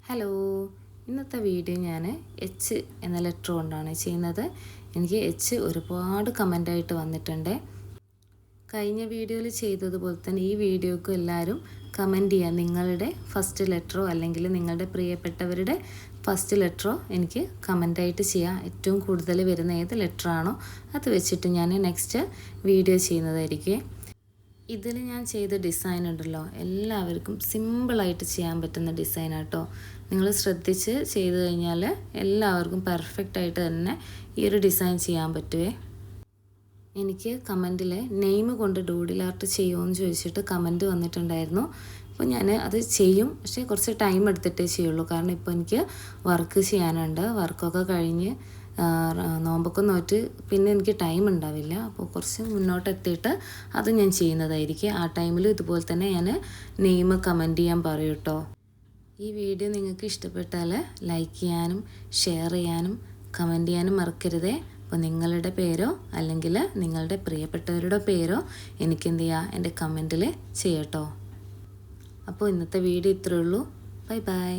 Hello, ഇന്നത്തെ video ഞാൻ H എന്ന ലെറ്റർ കൊണ്ടാണ് ചെയ്യുന്നത്. എനിക്ക് എച്ച് ഒരുപാട് കമൻ്റായിട്ട് വന്നിട്ടുണ്ട്. കഴിഞ്ഞ വീഡിയോയിൽ ചെയ്തതുപോലെ തന്നെ ഈ വീഡിയോക്ക് എല്ലാവരും കമൻറ്റ് ചെയ്യുക. നിങ്ങളുടെ ഫസ്റ്റ് ലെറ്ററോ അല്ലെങ്കിൽ നിങ്ങളുടെ പ്രിയപ്പെട്ടവരുടെ ഫസ്റ്റ് ലെറ്ററോ എനിക്ക് കമൻ്റായിട്ട് ചെയ്യാം. ഏറ്റവും കൂടുതൽ വരുന്ന ഏത് ലെറ്ററാണോ അത് വെച്ചിട്ട് ഞാൻ നെക്സ്റ്റ് വീഡിയോ ചെയ്യുന്നതായിരിക്കും. ഇതിൽ ഞാൻ ചെയ്ത ഡിസൈൻ ഉണ്ടല്ലോ, എല്ലാവർക്കും സിമ്പിളായിട്ട് ചെയ്യാൻ പറ്റുന്ന ഡിസൈനാട്ടോ. നിങ്ങൾ ശ്രദ്ധിച്ച് ചെയ്ത് കഴിഞ്ഞാൽ എല്ലാവർക്കും പെർഫെക്റ്റായിട്ട് തന്നെ ഈ ഒരു ഡിസൈൻ ചെയ്യാൻ പറ്റുമേ. എനിക്ക് കമൻറ്റിൽ നെയിം കൊണ്ട് ഡൂഡിൽ ആർട്ട് ചെയ്യുമോയെന്ന് ചോദിച്ചിട്ട് കമൻറ്റ് വന്നിട്ടുണ്ടായിരുന്നു. അപ്പോൾ ഞാൻ അത് ചെയ്യും, പക്ഷേ കുറച്ച് ടൈം എടുത്തിട്ടേ ചെയ്യുള്ളൂ. കാരണം ഇപ്പോൾ എനിക്ക് വർക്ക് ചെയ്യാനുണ്ട്. വർക്കൊക്കെ കഴിഞ്ഞ് നോമ്പൊക്കെ നോറ്റ് പിന്നെ എനിക്ക് ടൈം ഉണ്ടാവില്ല. അപ്പോൾ കുറച്ച് മുന്നോട്ടെത്തിയിട്ട് അത് ഞാൻ ചെയ്യുന്നതായിരിക്കും. ആ ടൈമിൽ ഇതുപോലെ തന്നെ ഞാൻ നെയിം കമൻറ്റ് ചെയ്യാൻ പറയും കേട്ടോ. ഈ വീഡിയോ നിങ്ങൾക്ക് ഇഷ്ടപ്പെട്ടാൽ ലൈക്ക് ചെയ്യാനും ഷെയർ ചെയ്യാനും കമൻറ്റ് ചെയ്യാനും മറക്കരുതേ. അപ്പോൾ നിങ്ങളുടെ പേരോ അല്ലെങ്കിൽ നിങ്ങളുടെ പ്രിയപ്പെട്ടവരുടെ പേരോ എനിക്ക് എന്ത് ചെയ്യുക, എൻ്റെ കമൻറ്റിൽ ചെയ്യട്ടോ. അപ്പോൾ ഇന്നത്തെ വീഡിയോ ഇത്രയേ ഉള്ളൂ. Bye bye.